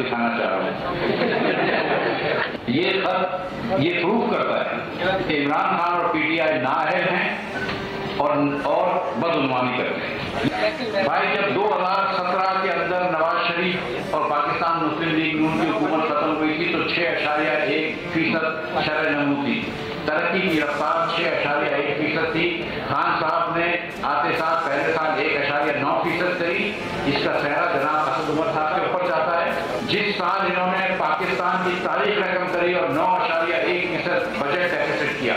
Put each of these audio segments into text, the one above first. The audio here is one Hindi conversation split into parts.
दिखाना चाह रहा हूँ। ये खत ये प्रूव करता है कि इमरान खान और पीटीआई नाअहल हैं और बदउनवानी करते हैं। भाई जब 2017 के अंदर नवाज शरीफ और पाकिस्तान मुस्लिम लीग नून की हुकूमत खत्म हुई थी तो 6.1% शरह नमू थी। तरक्की की रफ्तार 6.1% थी। खान साहब ने आते साल पहले साल 1.9% करी। इसका सेहरा जनाब असद उमर साहब के ऊपर जाता है। जिस साल इन्होंने पाकिस्तान की तारीख रकम करी और 9.1% बजट डेफिसिट किया।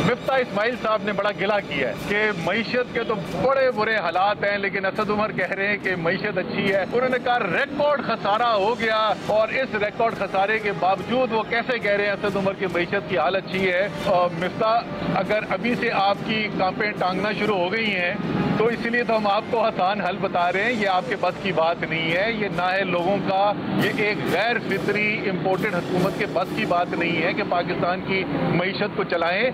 मिफ्ता इस्माइल साहब ने बड़ा गिला किया है कि मईशत के तो बड़े बुरे हालात हैं, लेकिन असद उमर कह रहे हैं कि मईशत अच्छी है। उन्होंने कहा रिकॉर्ड खसारा हो गया, और इस रिकॉर्ड खसारे के बावजूद वो कैसे कह रहे हैं असद उमर की मईशत की हालत अच्छी है। और मिफ्ता, अगर अभी से आपकी कांपें टांगना शुरू हो गई हैं तो इसलिए तो हम आपको आसान हल बता रहे हैं। ये आपके बस की बात नहीं है, ये ना है लोगों का, ये एक गैर फितरी इम्पोर्टेड हुकूमत के बस की बात नहीं है कि पाकिस्तान की मईशत को चलाएं।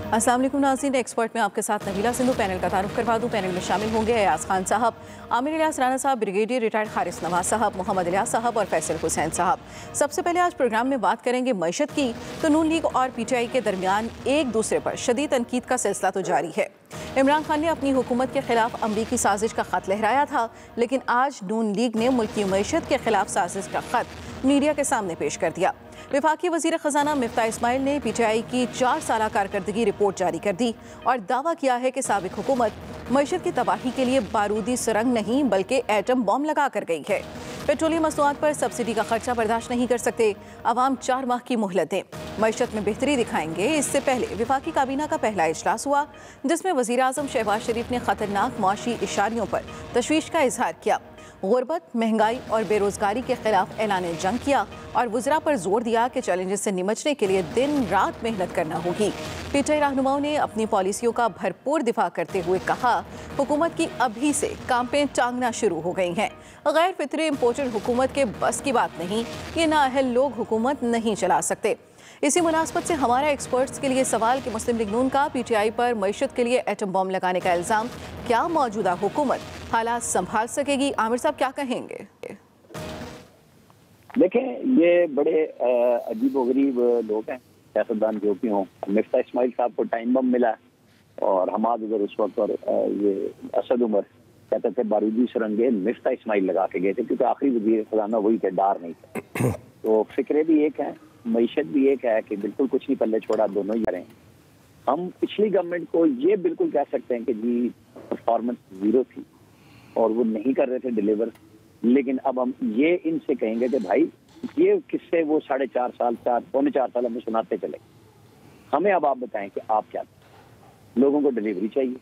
अस्सलाम वालेकुम नाज़रीन, एक्सपर्ट में आपके साथ नबीला सिंधु। पैनल का तारुफ करवा दूं। पैनल में शामिल होंगे अयाज खान साहब, आमिर इलियास राना साहब, ब्रिगेडियर रिटायर्ड हारिस नवाज साहब, मोहम्मद इलियास साहब और फैसल हुसैन साहब। सबसे पहले आज प्रोग्राम में बात करेंगे मईशत की। तो नून लीग और पीटीआई के दरमियान एक दूसरे पर शदीद तनकीद का सिलसिला तो जारी है। इमरान खान ने अपनी हुकूमत के खिलाफ अमरीकी साजिश का खत लहराया था, लेकिन आज नून लीग ने मुल्क की मईशत के खिलाफ साजिश का खत मीडिया के सामने पेश कर दिया। वफाकी वज़ीर ख़जाना मिफ्ता इस्माइल ने पीटीआई की 4 साला कारकर्दगी रिपोर्ट जारी कर दी और दावा किया है कि साबिक हुकूमत मईशत की तबाही के लिए बारूदी सुरंग नहीं बल्कि एटम बम लगा कर गई है। पेट्रोलियम मसनूआत पर सब्सिडी का खर्चा बर्दाश्त नहीं कर सकते, अवाम 4 माह की मोहलत दें, मईशत में बेहतरी दिखाएंगे। इससे पहले वफाकी काबीना का पहला इजलास हुआ जिसमें वज़ीर आज़म शहबाज शरीफ ने खतरनाक मुआशी इशारियों पर तशवीश का इजहार किया, गुर्बत, महंगाई और बेरोजगारी के खिलाफ ऐलान जंग किया और वज़रा पर जोर दिया कि चैलेंजेस से निमटने के लिए दिन रात मेहनत करना होगी। पीटीआई रहनुमाओं ने अपनी पॉलिसियों का भरपूर दिफा करते हुए कहा, हुकूमत की अभी से कांपें टांगना शुरू हो गई हैं। गैर फितरी इम्पोर्टेड हुकूमत के बस की बात नहीं, ये नाअहल लोग हुकूमत नहीं चला सकते। इसी मुनासबत से हमारा एक्सपर्ट्स के लिए सवाल कि मुस्लिम लीग नून का पीटीआई पर मईशत के लिए एटम बम लगाने का इल्ज़ाम, क्या मौजूदा हुकूमत हालात संभाल सकेगी? आमिर साहब क्या कहेंगे? देखें, ये बड़े अजीबोगरीब लोग हैं, सियासतदान जो भी हों। मिफ्ता इस्माइल साहब को टाइम बम मिला और हमाद उधर उस वक्त, और ये असद उमर कहते थे बारूदी सुरंगे मिफ्ता इस्माइल लगा के गए थे, क्योंकि आखिरी वज़ीर ख़जाना वही थे, डार नहीं थे। तो फिक्रे भी एक है, मईशत भी एक है कि बिल्कुल कुछ नहीं पल्ले छोड़ा, दोनों ही करें। हम पिछली गवर्नमेंट को ये बिल्कुल कह सकते हैं कि जी परफॉर्मेंस 0 थी और वो नहीं कर रहे थे डिलीवर, लेकिन अब हम ये इनसे कहेंगे कि भाई ये किससे वो 4.5 साल, 4.25 साल हमें सुनाते चले। हमें अब आप बताएं कि आप क्या लोगों को डिलीवरी चाहिए,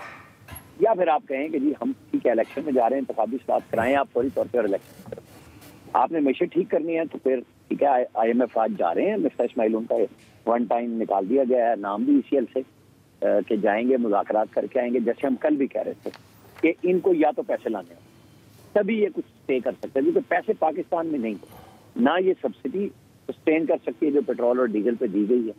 या फिर आप कहें कि जी हम ठीक है इलेक्शन में जा रहे हैं, इंतखाबी बात कराएं, आप फौरी तौर पर इलेक्शन करें। आपने मईशत ठीक करनी है तो फिर ठीक है, IMF आज जा रहे हैं, मिफ्ता इस्माइल उनका 1 टाइम निकाल दिया गया है, नाम भी ECL से कि जाएंगे, मुज़ाकरात करके आएंगे। जैसे हम कल भी कह रहे थे कि इनको या तो पैसे लाने हो तभी ये कुछ स्टे कर सकते हैं, क्योंकि पैसे पाकिस्तान में नहीं, ना ये सब्सिडी सस्टेन कर सकती है जो पेट्रोल और डीजल पे दी गई है,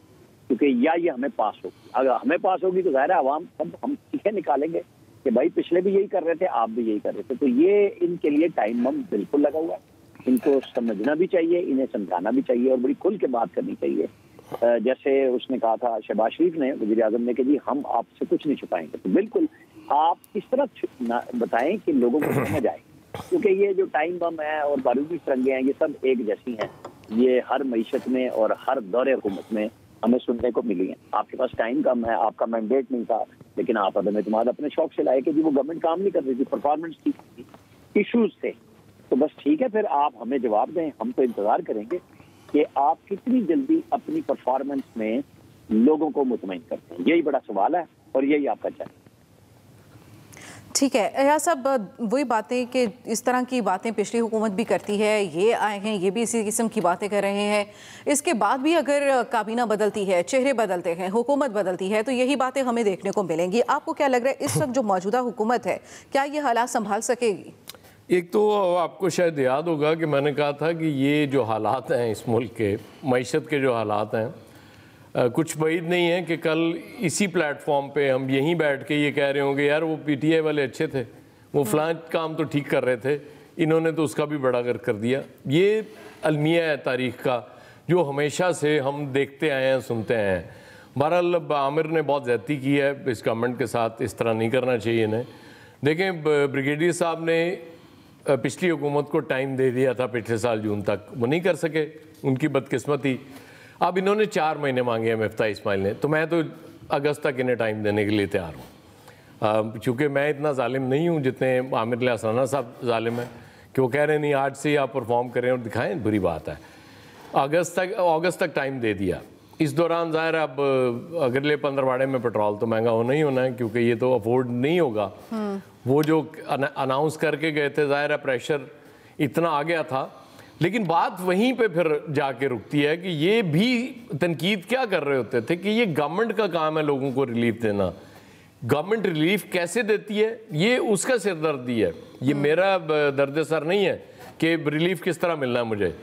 क्योंकि या ये हमें पास होगी। अगर हमें पास होगी तो ज़ाहिर है आवाम सब हम चीखें निकालेंगे कि भाई पिछले भी यही कर रहे थे, आप भी यही कर रहे थे। तो ये इनके लिए टाइम बम बिल्कुल लगा हुआ है, इनको समझना भी चाहिए, इन्हें समझाना भी चाहिए और बड़ी खुल के बात करनी चाहिए। जैसे उसने कहा था शहबाज शरीफ ने, वज़ीर आज़म ने, कि जी हम आपसे कुछ नहीं छुपाएंगे। तो बिल्कुल आप इस तरह बताएं कि लोगों को समझ आए, क्योंकि ये जो टाइम बम है और बारूदी सुरंगें हैं, ये सब एक जैसी हैं। ये हर मईशत में और हर दौरे हुकूमत में हमें सुनने को मिली है। आपके पास टाइम कम है, आपका मैंडेट नहीं था, लेकिन आप अदम एतमाद अपने शौक से लाए कि जी वो गवर्नमेंट काम नहीं कर रही थी, परफॉर्मेंस ठीक थी, इशूज थे। तो बस ठीक है, फिर आप हमें जवाब दें, हम तो इंतजार करेंगे कि आप कितनी जल्दी अपनी परफॉर्मेंस में लोगों को मुतमईन करते हैं। यही बड़ा सवाल है और यही आपका चाहिए। ठीक है अयाज साहब, वही बातें कि इस तरह की बातें पिछली हुकूमत भी करती है, ये आए हैं ये भी इसी किस्म की बातें कर रहे हैं, इसके बाद भी अगर काबीना बदलती है, चेहरे बदलते हैं, हुकूमत बदलती है, तो यही बातें हमें देखने को मिलेंगी। आपको क्या लग रहा है इस वक्त जो मौजूदा हुकूमत है, क्या ये हालात संभाल सकेगी? एक तो आपको शायद याद होगा कि मैंने कहा था कि ये जो हालात हैं इस मुल्क के, मईशत के जो हालात हैं, कुछ बैद नहीं है कि कल इसी प्लेटफॉर्म पे हम यहीं बैठ के ये कह रहे होंगे यार वो PTI वाले अच्छे थे, वो फलां काम तो ठीक कर रहे थे, इन्होंने तो उसका भी बड़ा कर दिया। ये अलमिया है तारीख़ का जो हमेशा से हम देखते आए हैं, सुनते आए हैं। बहरहाल आमिर ने बहुत ज़्यादती की है इस गवर्नमेंट के साथ, इस तरह नहीं करना चाहिए इन्हें। देखें, ब्रिगेडियर साहब ने पिछली हुकूमत को टाइम दे दिया था पिछले साल जून तक, वो नहीं कर सके, उनकी बदकिस्मती। अब इन्होंने 4 महीने मांगे हैं मिफ्ता इस्माइल ने, तो मैं तो अगस्त तक इन्हें टाइम देने के लिए तैयार हूँ। चूँकि मैं इतना जालिम नहीं हूँ जितने आमिर इलियास राना साहब जालिम हैं कि वो कह रहे हैं नहीं आज से ही आप परफॉर्म करें और दिखाएं, बुरी बात है। अगस्त तक टाइम दे दिया। इस दौरान ज़ाहिर अब अगले 15 में पेट्रोल तो महंगा होना ही होना है, क्योंकि ये तो अफोर्ड नहीं होगा। वो जो अनाउंस करके गए थे, ज़ाहिर है प्रेशर इतना आ गया था। लेकिन बात वहीं पे फिर जाके रुकती है कि ये भी तनकीद क्या कर रहे होते थे कि ये गवर्नमेंट का काम है लोगों को रिलीफ देना। गवर्नमेंट रिलीफ कैसे देती है ये उसका सिरदर्दी है, ये मेरा दर्द सर नहीं है कि रिलीफ किस तरह मिलना है मुझे।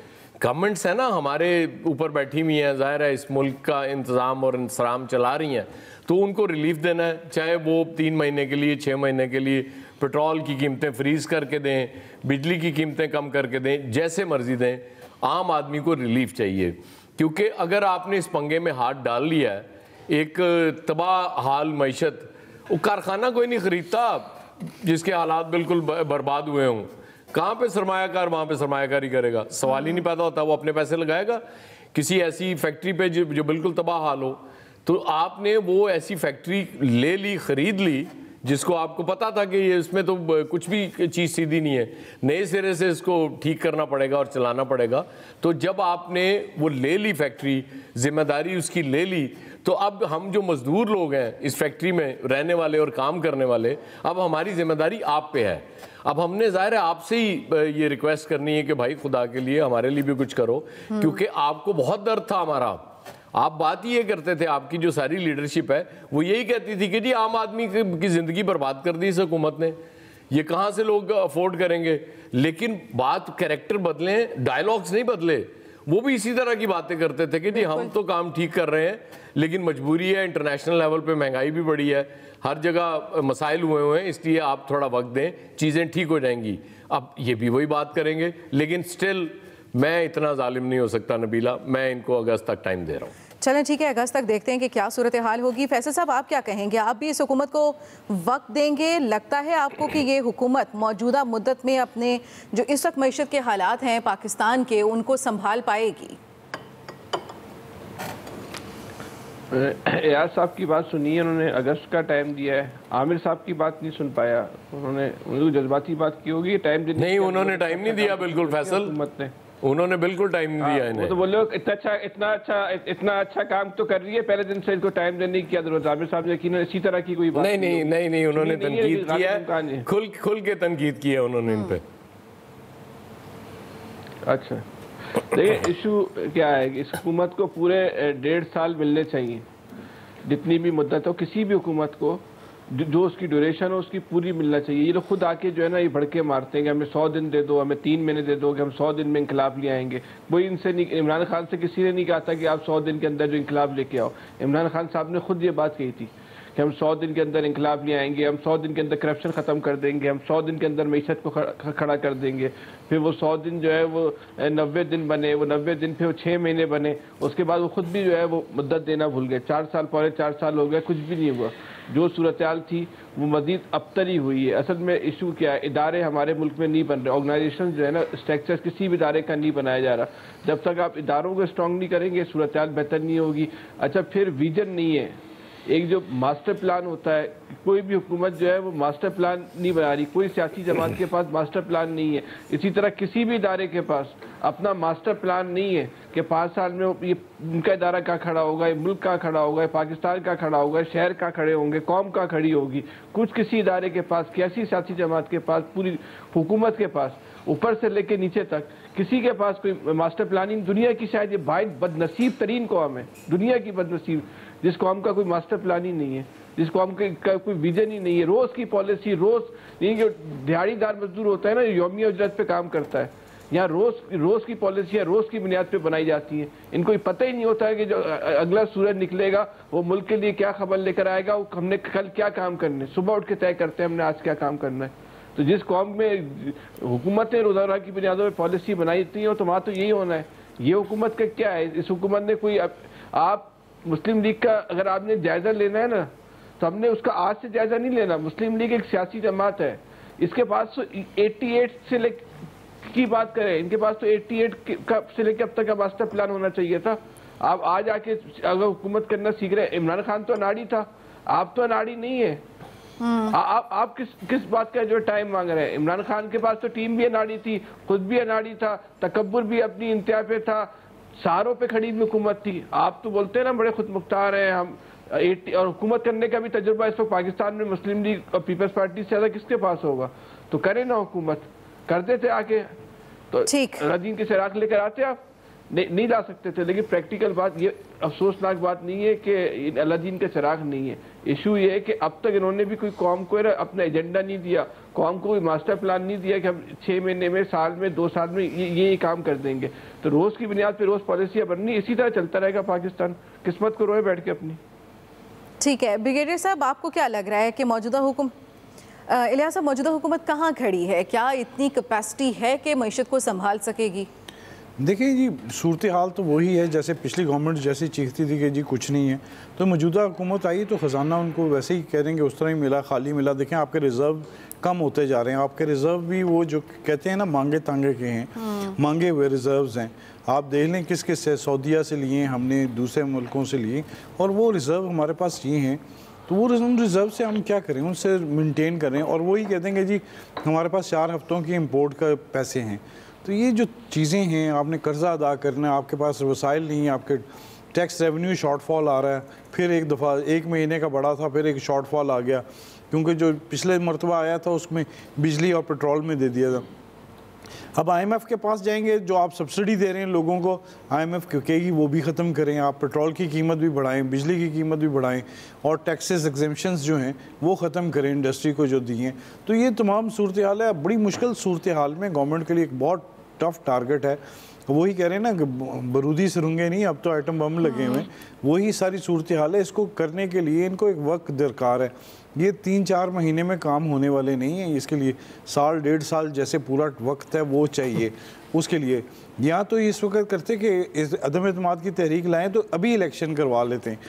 गवर्नमेंट्स है ना हमारे ऊपर बैठी हुई हैं, ज़ाहिर है इस मुल्क का इंतज़ाम और इंतज़ाम चला रही हैं, तो उनको रिलीफ देना है, चाहे वो 3 महीने के लिए, 6 महीने के लिए पेट्रोल की कीमतें फ्रीज़ करके दें, बिजली की कीमतें कम करके दें, जैसे मर्जी दें। आम आदमी को रिलीफ चाहिए, क्योंकि अगर आपने इस पंगे में हाथ डाल लिया है, एक तबाह हाल मईशत, वो कारखाना कोई नहीं ख़रीदता जिसके हालात बिल्कुल बर्बाद हुए हों। कहाँ पे सरमायाकार वहाँ पे सरमायाकारी करेगा, सवाल ही नहीं पैदा होता। वो अपने पैसे लगाएगा किसी ऐसी फैक्ट्री पे जो बिल्कुल तबाह हाल हो। तो आपने वो ऐसी फैक्ट्री ले ली, ख़रीद ली, जिसको आपको पता था कि ये इसमें तो कुछ भी चीज़ सीधी नहीं है, नए सिरे से इसको ठीक करना पड़ेगा और चलाना पड़ेगा। तो जब आपने वो ले ली फैक्ट्री, जिम्मेदारी उसकी ले ली, तो अब हम जो मज़दूर लोग हैं इस फैक्ट्री में रहने वाले और काम करने वाले, अब हमारी जिम्मेदारी आप पे है। अब हमने ज़ाहिर है आपसे ही ये रिक्वेस्ट करनी है कि भाई खुदा के लिए हमारे लिए भी कुछ करो, क्योंकि आपको बहुत दर्द था हमारा। आप बात ये करते थे, आपकी जो सारी लीडरशिप है वो यही कहती थी कि जी आम आदमी की ज़िंदगी बर्बाद कर दी इस हुकूमत ने, ये कहाँ से लोग अफोर्ड करेंगे। लेकिन बात कैरेक्टर बदले, डायलॉग्स नहीं बदले। वो भी इसी तरह की बातें करते थे कि जी हम तो काम ठीक कर रहे हैं, लेकिन मजबूरी है, इंटरनेशनल लेवल पे महंगाई भी बढ़ी है, हर जगह मसाइल हुए हैं, इसलिए आप थोड़ा वक्त दें, चीज़ें ठीक हो जाएंगी। अब ये भी वही बात करेंगे, लेकिन स्टिल मैं इतना जालिम नहीं हो सकता नबीला, मैं इनको अगस्त तक टाइम दे रहा हूँ। चलें ठीक है, अगस्त तक देखते हैं कि क्या सूरत हाल होगी। फैसल साहब आप क्या कहेंगे, आप भी इस हुकूमत को वक्त देंगे? लगता है आपको कि ये हुकूमत मौजूदा मुद्दत में अपने जो इस वक्त मईशत के हालात हैं पाकिस्तान के, उनको संभाल पाएगी? यार साहब की बात सुनी है, उन्होंने अगस्त का टाइम दिया है। आमिर साहब की बात नहीं सुन पाया, उन्होंने जज्बाती बात की होगी, टाइम नहीं, उन्होंने टाइम नहीं दिया बिल्कुल फैसल, उन्होंने बिल्कुल टाइम नहीं दिया इन्हें। तो बोलो इतना अच्छा काम तो कर रही है, पहले दिन से इनको टाइम देने की जरूरत। आमिर साहब ने यकीनन इसी तरह की कोई बात नहीं, उन्होंने तनकीद किया है, खुल के तनकीद किया उन्होंने इन पे। अच्छा देखिए, इशू क्या है, इस हुकूमत को पूरे 1.5 साल मिलने चाहिए, जितनी भी मुद्दत हो किसी भी हुकूमत को, जो उसकी ड्यूरेशन हो उसकी पूरी मिलना चाहिए। ये लोग खुद आके जो है ना ये भड़के मारते हैं कि हमें 100 दिन दे दो, हमें 3 महीने दे दो, कि हम 100 दिन में इंकलाब ले आएंगे। कोई इनसे नहीं, इमरान खान से किसी ने नहीं कहा था कि आप 100 दिन के अंदर जो इंकलाब लेके आओ। इमरान खान साहब ने खुद ये बात कही थी कि हम 100 दिन के अंदर इंकलाब ले आएंगे, हम 100 दिन के अंदर करप्शन ख़त्म कर देंगे, हम 100 दिन के अंदर मईशत को खड़ा कर देंगे। फिर वो 100 दिन जो है वो 90 दिन बने, वो 90 दिन फिर वो 6 महीने बने। उसके बाद वो खुद भी जो है वो मुद्दत देना भूल गए। 4 साल, पौने 4 साल हो गए, कुछ भी नहीं हुआ। जो सूरत हाल थी वो मज़ीद अबतरी हुई है। असल में इशू क्या है, इदारे हमारे मुल्क में नहीं बन रहे, ऑर्गेनाइजेशन जो है ना, स्ट्रक्चर किसी भी इदारे का नहीं बनाया जा रहा। जब तक आप इदारों को स्ट्रॉन्ग नहीं करेंगे सूरत हाल बेहतर नहीं होगी। अच्छा, फिर विजन नहीं है, एक जो मास्टर प्लान होता है, कोई भी हुकूमत जो है वो मास्टर प्लान नहीं बना रही, कोई सियासी जमात के पास मास्टर प्लान नहीं है। इसी तरह किसी भी इदारे के पास अपना मास्टर प्लान नहीं है कि 5 साल में ये उनका इदारा कहाँ खड़ा होगा, ये मुल्क कहाँ खड़ा होगा, पाकिस्तान कहाँ खड़ा होगा, शहर कहाँ खड़े होंगे, कौम कहाँ खड़ी होगी। कुछ किसी इदारे के पास, कैसी सियासी जमात के पास, पूरी हुकूमत के पास, ऊपर से लेके नीचे तक किसी के पास कोई मास्टर प्लानिंग। दुनिया की शायद ये बदनसीब तरीन कौम है, दुनिया की बदनसीब, जिस कौम का कोई मास्टर प्लान ही नहीं है, जिस कौम का कोई विजन ही नहीं है। रोज़ की पॉलिसी, रोज़ नहीं, जो दिहाड़ीदार मजदूर होता है ना, यौमिया उजरत पे काम करता है, यहाँ रोज़ की पॉलिसियाँ रोज़ की बुनियाद पे बनाई जाती हैं। इनको पता ही नहीं होता है कि जो अगला सूरज निकलेगा वो मुल्क के लिए क्या खबर लेकर आएगा, वो हमने कल क्या काम करने, सुबह उठ के तय करते हैं हमने आज क्या काम करना है। तो जिस कौम में हुकूमत ने रोज़ाना की बुनियादों पर पॉलिसी बनाई थी हो तो वहाँ तो यही होना है। ये हुकूमत का क्या है? इस हुकूमत ने कोई आप मुस्लिम लीग का अगर आपने जायज़ा लेना है ना तो हमने उसका आज से जायज़ा नहीं लेना। मुस्लिम लीग एक सियासी जमात है, इसके पास तो 88 से लेकर की बात करें, इनके पास तो 88 से लेकर अब तक का मास्टर प्लान होना चाहिए था। आप आज आके अगर हुकूमत करना सीख रहे हैं, इमरान खान तो अनाड़ी था, आप तो अनाड़ी नहीं है। आप किस बात का जो टाइम मांग रहे हैं? इमरान खान के पास तो टीम भी अनाड़ी थी, खुद भी अनाड़ी था, तकब्बुर भी अपनी इंतहा पे था, सहारों पे खड़ी भी हुकूमत थी। आप तो बोलते हैं ना बड़े खुद मुख्तार हैं हम, और हुकूमत करने का भी तजुर्बा इस वक्त पाकिस्तान में मुस्लिम लीग और पीपल्स पार्टी से ज्यादा किसके पास होगा? तो करें ना हुकूमत, कर देते आके, तो अलादीन के चिराग लेकर आते आप, नहीं ला सकते थे। लेकिन प्रैक्टिकल बात ये अफसोसनाक बात नहीं है कि अलादीन का चिराग नहीं है, इशू ये है कि अब तक इन्होंने भी कोई कौम को अपना एजेंडा नहीं दिया, कौम को कोई मास्टर प्लान नहीं दिया कि हम 6 महीने में, साल में, 2 साल में ये काम कर देंगे। तो रोज की बुनियाद पर रोज पॉलिसियां बननी, इसी तरह चलता रहेगा पाकिस्तान। किस्मत को रोए बैठ के अपनी। ठीक है ब्रिगेडियर साहब, आपको क्या लग रहा है कि मौजूदा इलियास साहब, मौजूदा हुकूमत कहाँ खड़ी है? क्या इतनी कैपेसिटी है कि मईशत को संभाल सकेगी? देखिए जी, सूरत हाल तो वही है जैसे पिछली गवर्नमेंट जैसे चीखती थी कि जी कुछ नहीं है, तो मौजूदा हुकूमत आई तो ख़जाना उनको वैसे ही कह देंगे उस तरह ही मिला, खाली मिला। देखें आपके रिज़र्व कम होते जा रहे हैं, आपके रिज़र्व भी वो जो कहते हैं ना मांगे तांगे के हैं, मांगे हुए रिज़र्व्स हैं। आप देख लें किस किस से, सऊदीया से लिए हमने, दूसरे मुल्कों से लिए, और वो रिज़र्व हमारे पास ये हैं। तो वो रिज़र्व से हम क्या करें, उनसे मेंटेन करें, और वही कह देंगे जी हमारे पास 4 हफ्तों की इंपोर्ट का पैसे हैं। तो ये जो चीज़ें हैं, आपने कर्जा अदा करना है, आपके पास वसाइल नहीं है, आपके टैक्स रेवेन्यू शॉर्टफॉल आ रहा है, फिर एक दफ़ा 1 महीने का बड़ा था, फिर एक शॉर्टफॉल आ गया क्योंकि जो पिछले मरतबा आया था उसमें बिजली और पेट्रोल में दे दिया था। अब IMF के पास जाएंगे, जो आप सब्सिडी दे रहे हैं लोगों को, IMF कहेगी वो भी ख़त्म करें, आप पेट्रोल की कीमत भी बढ़ाएं, बिजली की कीमत भी बढ़ाएं, और टैक्सेस एग्जेम्पशंस जो हैं वो ख़त्म करें इंडस्ट्री को जो दिए हैं। तो ये तमाम सूरत हाल है, बड़ी मुश्किल सूरत हाल में गवर्नमेंट के लिए एक बहुत टफ टारगेट है। वही कह रहे हैं ना कि बरूदी सुरंगें नहीं, अब तो आइटम बम लगे हुए हैं, वही सारी सूरत हाल है। इसको करने के लिए इनको एक वक्त दरकार है, ये 3-4 महीने में काम होने वाले नहीं हैं। इसके लिए 1-1.5 साल जैसे पूरा वक्त है वो चाहिए उसके लिए। या तो इस वक्त करते कि इस अदम एतमाद की तहरीक लाएँ तो अभी इलेक्शन करवा लेते हैं,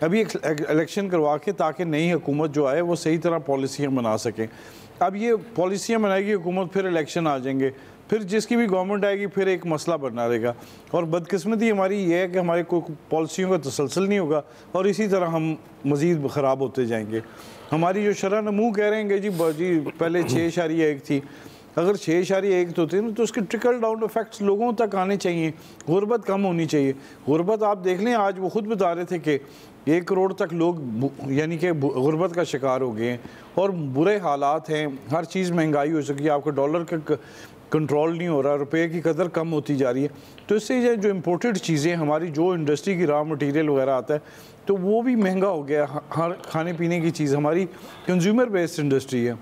अभी इलेक्शन करवा के, ताकि नई हुकूमत जो आए वो सही तरह पॉलिसियाँ बना सकें। अब ये पॉलिसियाँ बनाएगी हुकूमत, फिर इलेक्शन आ जाएंगे, फिर जिसकी भी गवर्नमेंट आएगी फिर एक मसला बना रहेगा। और बदकिस्मती हमारी ये है कि हमारे कोई पॉलिसियों का तसलसल नहीं होगा, और इसी तरह हम मज़ीद ख़राब होते जाएंगे। हमारी जो शरह नमू कह रहे हैं जी पहले 6.1 थी, अगर 6.1 होती है ना तो उसके ट्रिकल डाउन इफेक्ट्स लोगों तक आने चाहिए, गुर्बत कम होनी चाहिए। गुर्बत आप देख लें, आज वो खुद बता रहे थे कि 1 करोड़ तक लोग यानी कि गुर्बत का शिकार हो गए हैं, और बुरे हालात हैं, हर चीज़ महंगाई हो चुकी है, आपका डॉलर का कंट्रोल नहीं हो रहा, रुपए की कदर कम होती जा रही है। तो इससे जो इम्पोर्टेड चीज़ें हमारी, जो इंडस्ट्री की रॉ मटेरियल वगैरह आता है, तो वो भी महंगा हो गया। हर खाने पीने की चीज़ हमारी कंज्यूमर बेस्ड इंडस्ट्री है,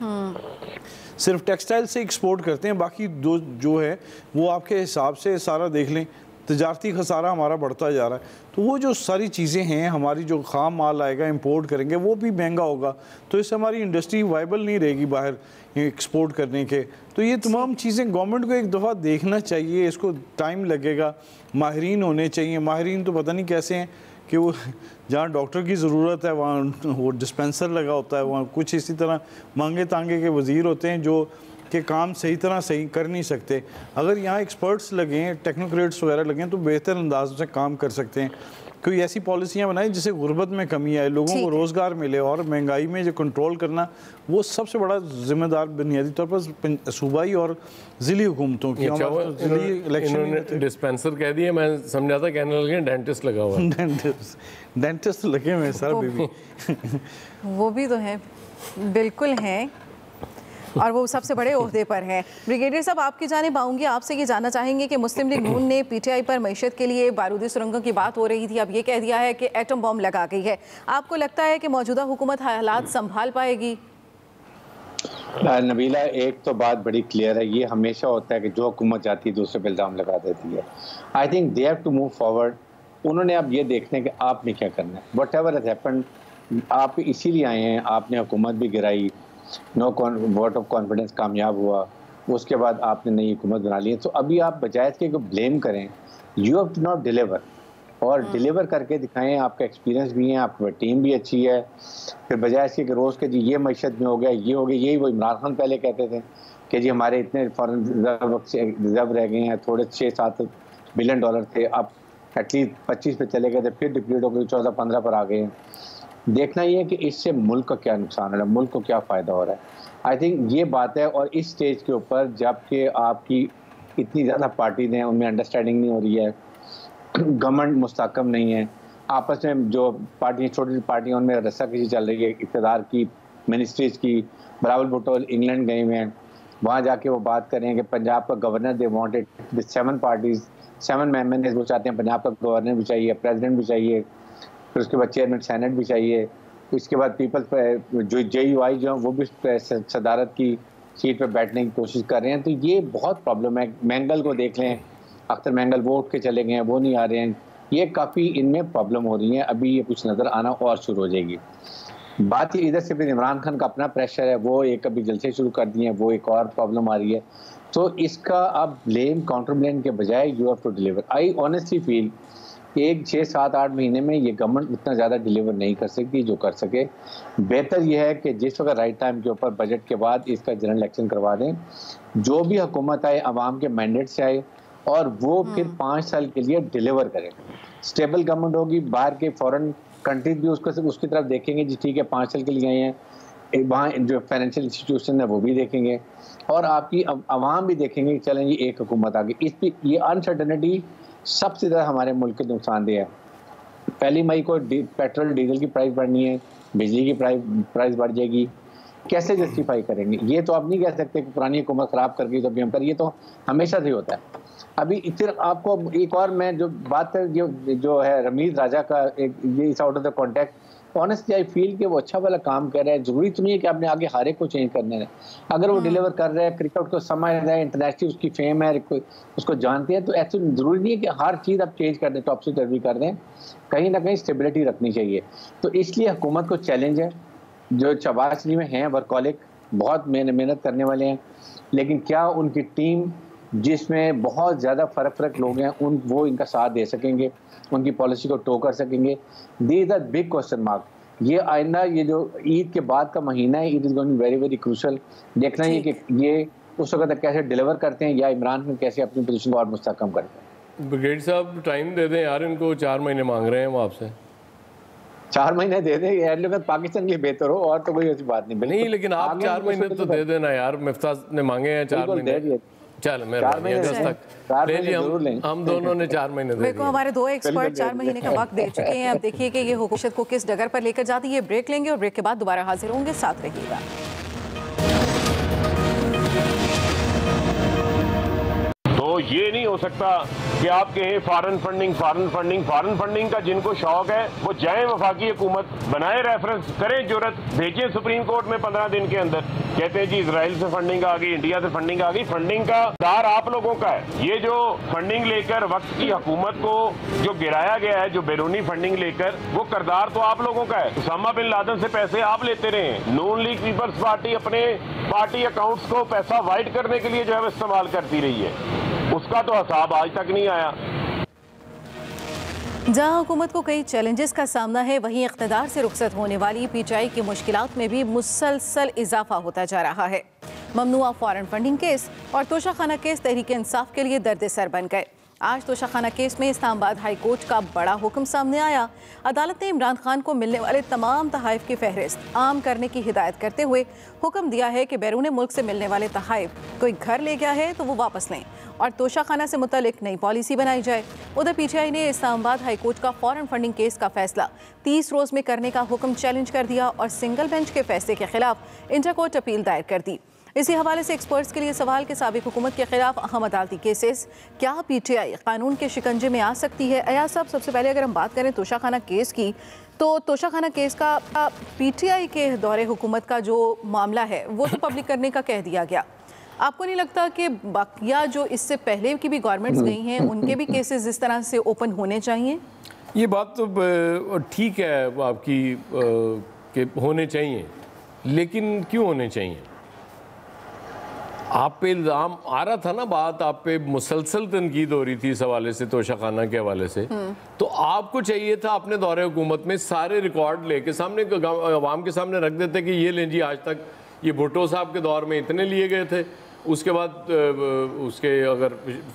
सिर्फ टेक्सटाइल से एक्सपोर्ट करते हैं, बाकी जो है वो आपके हिसाब से सारा देख लें, तजारती खसारा हमारा बढ़ता जा रहा है। तो वो जो सारी चीज़ें हैं हमारी, जो खाम माल आएगा इंपोर्ट करेंगे वो भी महंगा होगा, तो इससे हमारी इंडस्ट्री वाइबल नहीं रहेगी बाहर एक्सपोर्ट करने के। तो ये तमाम चीज़ें गवर्नमेंट को एक दफ़ा देखना चाहिए, इसको टाइम लगेगा, माहिरीन होने चाहिए। माहिरीन तो पता नहीं कैसे हैं कि वो जहाँ डॉक्टर की ज़रूरत है वहाँ वो डिस्पेंसर लगा होता है, वहाँ कुछ इसी तरह मांगे तांगे के वज़ीर होते हैं जो कि काम सही तरह सही कर नहीं सकते। अगर यहाँ एक्सपर्ट्स लगें, टेक्नोक्रेट्स वगैरह लगें तो बेहतर अंदाज से काम कर सकते हैं। कोई ऐसी पॉलिसियाँ बनाएं जिससे गुर्बत में कमी आए, लोगों को रोज़गार मिले, और महंगाई में जो कंट्रोल करना वो सबसे बड़ा जिम्मेदार बुनियादी तौर पर सूबाई और ज़िली हुकूमतों की। इलेक्शन डिस्पेंसर कह दिए, मैं समझा था कहने लगे डेंटिस्ट लगा हुआ। डेंटिस्ट लगे हुए सर बेबी वो भी तो है, बिल्कुल हैं, और वो सबसे बड़े ओहदे पर हैं। ब्रिगेडियर साहब, आपकी जानिब आऊँगी, आपसे ये जानना चाहेंगे कि मुस्लिम लीग नून ने PTI पर मईशत के लिए बारूदी सुरंगों की बात हो रही थी, अब ये कह दिया है कि एटम बम लगा गई है। आपको लगता है कि मौजूदा हुकूमत हालात संभाल पाएगी? नबीला, एक तो बात बड़ी क्लियर है, ये हमेशा होता है कि जो हुकूमत जाती है दूसरे पे इल्ज़ाम लगा देती है। I think they have to move forward. उन्होंने अब ये देखना है कि आपने क्या करना है। व्हाटएवर हैज हैपेंड, आप इसीलिए आए हैं, आपने हुकूमत भी गिराई, नो वोट ऑफ कॉन्फिडेंस कामयाब हुआ, उसके बाद आपने नई हुकूमत बना ली है। तो अभी आप बजाय इसके को ब्लेम करें, you have to not deliver, और डिलीवर करके दिखाएं। आपका एक्सपीरियंस भी है, आपकी टीम भी अच्छी है। फिर बजाय इसके कि रोज़ के जी ये मैशत में हो गया, ये हो गया, यही वो इमरान खान पहले कहते थे कि जी हमारे इतने फॉरेन रिजर्व रह गए हैं, थोड़े 6-7 बिलियन डॉलर थे, अब एटलीस्ट 25 पे चले गए थे, फिर डिप्लीट हो गए, 14-15 पर आ गए हैं। देखना ये है कि इससे मुल्क का क्या नुकसान हो रहा है, मुल्क को क्या फ़ायदा हो रहा है। आई थिंक ये बात है। और इस स्टेज के ऊपर जबकि आपकी इतनी ज़्यादा पार्टीज हैं, उनमें अंडरस्टैंडिंग नहीं हो रही है, गवर्नमेंट मुस्तकम नहीं है, आपस में जो पार्टियाँ छोटी छोटी पार्टियाँ उनमें रस्साकशी चल रही है, इक़्तिदार की, मिनिस्ट्रीज़ की। बिलावल भुट्टो इंग्लैंड गए हुए हैं, वहाँ जाके वो बात करें कि पंजाब का governor they wanted with 7 parties 7 members, वो चाहते हैं पंजाब का गवर्नर भी चाहिए, प्रेसिडेंट भी चाहिए, फिर उसके बाद चेयरमैन सेनेट भी चाहिए। इसके बाद पीपल्स जो JUI जो वो भी सदारत की सीट पर बैठने की कोशिश कर रहे हैं। तो ये बहुत प्रॉब्लम है। मैंगल को देख लें, अख्तर मैंगल वो उठ के चले गए हैं, वो नहीं आ रहे हैं। ये काफ़ी इनमें प्रॉब्लम हो रही है। अभी ये कुछ नज़र आना और शुरू हो जाएगी। बात ही इधर से फिर इमरान खान का अपना प्रेशर है, वो एक अभी जलसे शुरू कर दिए हैं, वो एक और प्रॉब्लम आ रही है। तो इसका आप ब्लेम, काउंटर ब्लेम के बजाय you have to deliver. I honestly feel 6-7-8 महीने में ये गवर्नमेंट उतना ज़्यादा डिलीवर नहीं कर सकती जो कर सके। बेहतर यह है कि जिस वक्त राइट टाइम के ऊपर बजट के बाद इसका जनरल इलेक्शन करवा दें, जो भी हुकूमत आए आवाम के मैंडेट से आए, और वो फिर 5 साल के लिए डिलीवर करें। स्टेबल गवर्नमेंट होगी, बाहर के फॉरेन कंट्रीज भी उसकी तरफ देखेंगे, जी ठीक है 5 साल के लिए आए हैं, वहाँ जो फाइनेंशियल इंस्टीट्यूशन है वो भी देखेंगे, और आपकी आवाम भी देखेंगे, चलें जी एक हुकूमत आ गई। इस पर ये अनसर्टनिटी सबसे ज़्यादा हमारे मुल्क के नुकसानदेह है। 1 मई को पेट्रोल डीजल की प्राइस बढ़नी है, बिजली की प्राइस बढ़ जाएगी, कैसे जस्टिफाई करेंगे? ये तो आप नहीं कह सकते कि पुरानी हुकूमत ख़राब कर गई तो अभी हम कर, ये तो हमेशा से होता है। अभी फिर आपको एक और मैं जो बात कर जो है रमीज राजा का, एक ये इस out of the contact, honestly I feel कि वो अच्छा वाला काम कर रहा है। जरूरी तो नहीं है कि आपने आगे हारे को चेंज करने है। अगर वो डिलीवर कर रहा है, क्रिकेट को समझ रहा है, इंटरनेशनली उसकी फेम है, उसको जानते हैं, तो ऐसे जरूरी नहीं है कि हर चीज़ आप चेंज कर दें, तो आपसे सर्वी कर दें। कहीं ना कहीं स्टेबिलिटी रखनी चाहिए। तो इसलिए हुकूमत को चैलेंज है। जो शहबाज शरीफ में हैं वर्कॉलिक, बहुत मेहनत करने वाले हैं, लेकिन क्या उनकी टीम जिसमें बहुत ज़्यादा फ़र्क लोग हैं वो इनका साथ दे सकेंगे, उनकी पॉलिसी को टो कर सकेंगे? These are big question mark. ये आइंदा, ये जो ईद के बाद का महीना है, it is going very very crucial. देखना है कि ये उस वक्त तक कैसे डिलीवर करते हैं, या इमरान खान कैसे अपनी पोजीशन को और मुस्तहकम करते हैं। ब्रिगेड साहब टाइम दे दें यार, इनको 4 महीने मांग रहे हैं वो आपसे। 4 महीने दे दें यार, पाकिस्तान के लिए बेहतर हो, और तो कोई ऐसी बात नहीं। लेकिन आप 4 महीने तो दे देना यार। मिफ्ता ने मांगे हैं 4 महीने। चल मेरा अगस्त तक ले लिए हम दोनों ने 4 महीने दे दिए। हमारे 2 एक्सपर्ट 4 महीने का वक्त दे चुके हैं। अब देखिए कि ये हुकूमत को किस डगर पर लेकर जाती है। ब्रेक लेंगे और ब्रेक के बाद दोबारा हाजिर होंगे, साथ रहिएगा। तो ये नहीं हो सकता कि आप कहें फॉरेन फंडिंग का जिनको शौक है वो जाए वफाकी हुकूमत बनाए, रेफरेंस करें, जरूरत भेजें सुप्रीम कोर्ट में 15 दिन के अंदर। कहते हैं जी इजराइल से फंडिंग आ गई, इंडिया से फंडिंग आ गई। फंडिंग का दार आप लोगों का है। ये जो फंडिंग लेकर वक्त की हुकूमत को जो गिराया गया है, जो बैरूनी फंडिंग लेकर, वो करदार तो आप लोगों का है। उसामा बिन लादेन से पैसे आप लेते रहे। नून लीग पीपल्स पार्टी अपने पार्टी अकाउंट्स को पैसा वाइट करने के लिए जो है इस्तेमाल करती रही है, उसका तो हिसाब आज तक नहीं आया। जहां हुकूमत को कई चैलेंजेस का सामना है, वहीं इक़्तिदार से रुखसत होने वाली PTI की मुश्किलात में भी मुसलसल इजाफा होता जा रहा है। ममनुआ फॉरेन फंडिंग केस और तोशाखाना केस तहरीक इंसाफ के लिए दर्द सर बन गए। आज तोशाखाना केस में इस्लामाबाद हाई कोर्ट का बड़ा हुक्म सामने आया। अदालत ने इमरान खान को मिलने वाले तमाम तहाइफ की फहरिस्त आम करने की हिदायत करते हुए हुक्म दिया है कि बैरून मुल्क से मिलने वाले तहाइफ कोई घर ले गया है तो वो वापस लें और तोशाखाना से मुतल्लिक नई पॉलिसी बनाई जाए। उधर PTI ने इस्लामाबाद हाई कोर्ट का फॉरेन फंडिंग केस का फैसला 30 रोज़ में करने का हुक्म चैलेंज कर दिया और सिंगल बेंच के फैसले के खिलाफ इंटर कोर्ट अपील दायर कर दी। इसी हवाले से एक्सपर्ट्स के लिए सवाल के साबिक हुकूमत के खिलाफ अहम अदालती केसेस, क्या PTI कानून के शिकंजे में आ सकती है? अयाज साहब, सबसे पहले अगर हम बात करें तोशाखाना केस की, तो तोशाखाना केस का PTI के दौरे हुकूमत का जो मामला है वो तो पब्लिक करने का कह दिया गया। आपको नहीं लगता कि बाकिया जो इससे पहले की भी गवर्नमेंट्स गई हैं उनके भी केसेस इस तरह से ओपन होने चाहिए? ये बात तो ठीक है आपकी कि होने चाहिए, लेकिन क्यों होने चाहिए? आप पे इल्ज़ाम आ रहा था ना, बात आप पे मुसलसल तनकीद हो रही थी इस हवाले से, तोशाखाना के हवाले से, तो आपको चाहिए था अपने दौरे हुकूमत में सारे रिकॉर्ड लेके सामने अवाम के सामने रख देते कि ये लें जी, आज तक ये भुट्टो साहब के दौर में इतने लिए गए थे, उसके बाद उसके अगर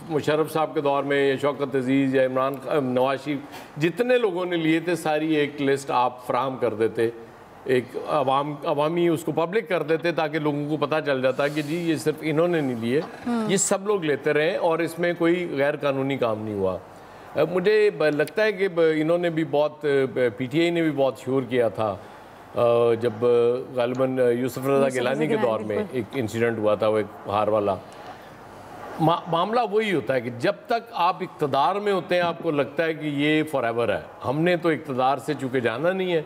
मुशर्रफ साहब के दौर में या शौकत अजीज़ या इमरान नवाज शरीफ जितने लोगों ने लिए थे, सारी एक लिस्ट आप फ्राहम कर देते, एक अवामी उसको पब्लिक कर देते, ताकि लोगों को पता चल जाता कि जी ये सिर्फ इन्होंने नहीं लिए, ये सब लोग लेते रहे और इसमें कोई गैर कानूनी काम नहीं हुआ। मुझे लगता है कि इन्होंने भी बहुत, पीटीआई ने भी बहुत शोर किया था जब गालिबन यूसुफ रज़ा गिलानी के दौर में एक इंसिडेंट हुआ था, वो एक हार वाला मामला। वही होता है कि जब तक आप इक़्तिदार में होते हैं आपको लगता है कि ये फॉरएवर है, हमने तो इक़्तिदार से चूँकि जाना नहीं है,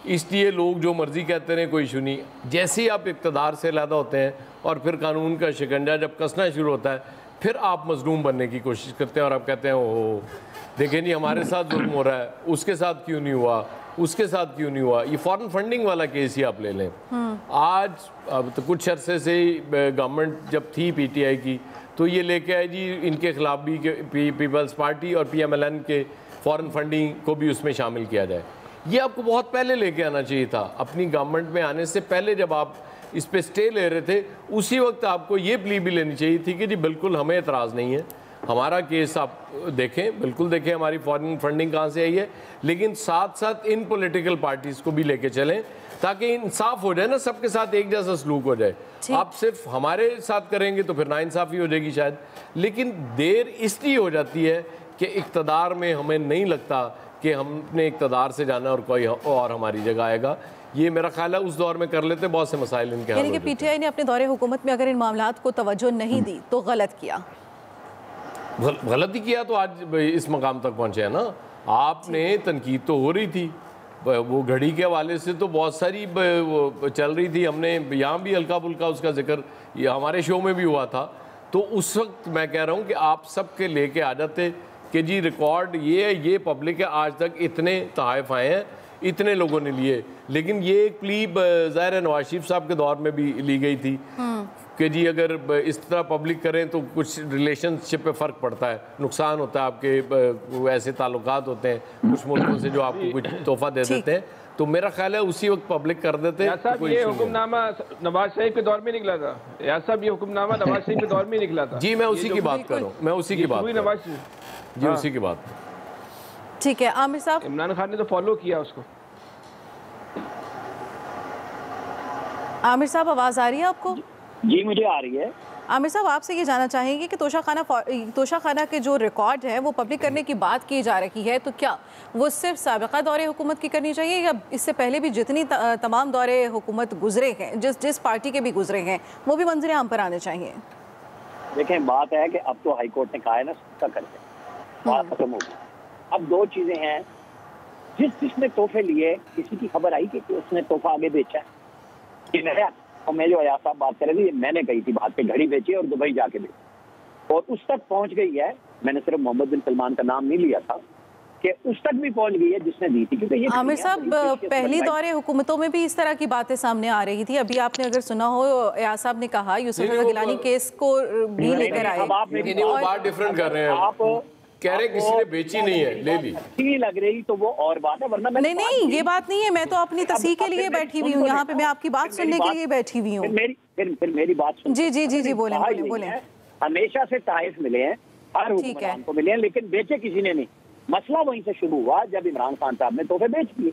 इसलिए लोग जो मर्ज़ी कहते रहे, कोई इशू नहीं। जैसे ही आप इक़्तिदार से अलहदा होते हैं और फिर कानून का शिकंजा जब कसना शुरू होता है, फिर आप मज़लूम बनने की कोशिश करते हैं और आप कहते हैं ओह देखें नहीं हमारे साथ जुल्म हो रहा है, उसके साथ क्यों नहीं हुआ, उसके साथ क्यों नहीं हुआ। ये फॉरेन फंडिंग वाला केस ही आप ले लें। आज अब तो कुछ अरसे से गवर्नमेंट जब थी पीटीआई की, तो ये लेके आए जी इनके खिलाफ भी पीपल्स पार्टी और पीएमएलएन के फॉरेन फंडिंग को भी उसमें शामिल किया जाए। ये आपको बहुत पहले लेके आना चाहिए था, अपनी गवर्नमेंट में आने से पहले जब आप इस पे स्टे ले रहे थे, उसी वक्त आपको ये प्ली भी लेनी चाहिए थी कि जी बिल्कुल हमें एतराज़ नहीं है, हमारा केस आप देखें, बिल्कुल देखें हमारी फॉरेन फंडिंग कहाँ से आई है, लेकिन साथ साथ इन पॉलिटिकल पार्टीज़ को भी लेके चलें ताकि इंसाफ हो जाए ना, सबके साथ एक जैसा सलूक हो जाए। आप सिर्फ हमारे साथ करेंगे तो फिर नाइंसाफ़ी हो जाएगी शायद, लेकिन देर इसलिए हो जाती है कि इक़्तिदार में हमें नहीं लगता कि हमने इक़्तिदार से जाना और कोई और हमारी जगह आएगा। ये मेरा ख्याल है उस दौर में कर लेते, बहुत से मसाइल इनके हल हो जाते। पीटीआई ने अपने दौरे हुकूमत में अगर इन मामलात को तवज्जो नहीं दी तो गलत किया, गलती किया तो आज इस मकाम तक पहुँचे हैं ना। आपने तनकीद तो हो रही थी, वो घड़ी के हवाले से तो बहुत सारी चल रही थी, हमने यहाँ भी हल्का फुल्का उसका जिक्र ये हमारे शो में भी हुआ था। तो उस वक्त मैं कह रहा हूँ कि आप सबके लेके आ जाते कि जी रिकॉर्ड ये पब्लिक है, आज तक इतने तहफ़ आए हैं, इतने लोगों ने लिए। लेकिन ये एक प्ली ज़ाहिर नवाज शरीफ साहब के दौर में भी ली गई थी कि जी अगर इस तरह पब्लिक करें तो कुछ रिलेशनशिप पे फ़र्क पड़ता है, नुकसान होता है, आपके ऐसे ताल्लुकात होते हैं कुछ मुल्कों से जो आपको कुछ तोहफा दे देते हैं। तो मेरा ख्याल है उसी वक्त पब्लिक कर देते हैं। ये हुक्मनामा नवाज शरीफ के दौर में निकला था, यार साहब ये हुक्मनामा नवाज शरीफ के दौर में निकला था। जी मैं उसी की बात कर रहा हूँ, मैं उसी की बात जी उसी की बात। ठीक है आमिर साहब, इमरान खान ने तो फॉलो किया उसको। आमिर साहब आवाज़ आ रही है आपको? जी मुझे आ रही है। आमिर साहब आपसे ये जानना चाहेंगे कि तोशाखाना के जो रिकॉर्ड है वो पब्लिक करने की बात की जा रही है, तो क्या वो सिर्फ साबिक़ा दौरे हुकूमत की करनी चाहिए या इससे पहले भी जितनी तमाम दौरे हुकूमत गुजरे हैं, जिस पार्टी के भी गुजरे हैं, वो भी मंजर आम पर आने चाहिए? देखें बात है कि अब तो हाई कोर्ट ने कहा है ना सबका करके बात खत्म हो गई। अब दो चीजें हैं, जिसने तोहफे लिए किसी की खबर आई कि उसने तोहफा आगे बेचा है कि नहीं, और मैं जो अयाज साहब बात कर रहे थे, मैंने कही थी बात पे, घड़ी बेची और दुबई जाके बेची और उस तक पहुंच गई है। मैंने सिर्फ मोहम्मद बिन सलमान का नाम नहीं लिया था कि उस तक भी पहुंच गई है जिसने दी थी। क्योंकि ये आमिर साहब पहली दौरे हुकूमतों में भी इस तरह की बातें सामने आ रही थी। अभी आपने अगर सुना हो, अयाज साहब ने कहा यूसुफ रज़ा गिलानी केस को भी लेकर आए, बात डिफरेंट कर रहे हैं, आप कह रहे किसी ने बेची नहीं है, ले ली, अच्छी लग रही तो वो और बात है, वरना नहीं ये बात नहीं है। मैं तो अपनी तस्दीक के लिए बैठी हुई हूँ यहाँ पे, मैं आपकी बात सुनने के लिए बैठी हुई हूँ। फिर मेरी बात सुन। जी जी जी जी बोले बोले। हमेशा से ताइफ मिले हैं, हर हुक्मरान को मिले हैं, लेकिन बेचे किसी ने नहीं। मसला वहीं से शुरू हुआ जब इमरान खान साहब ने तोहफे बेच दिए